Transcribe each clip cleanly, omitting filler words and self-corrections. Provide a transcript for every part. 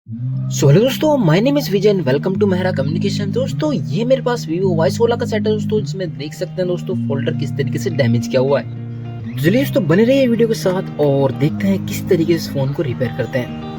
सो hello दोस्तों, my name is Vijay and welcome to Mehra communication. दोस्तों ये मेरे पास Vivo Y16 का सेट है दोस्तों, जिसमें देख सकते हैं दोस्तों फोल्डर किस तरीके से डैमेज किया हुआ है। चलिए दोस्तों बने रहिए वीडियो के साथ और देखते हैं किस तरीके से इस फोन को रिपेयर करते हैं।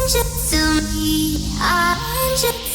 Just to me, I just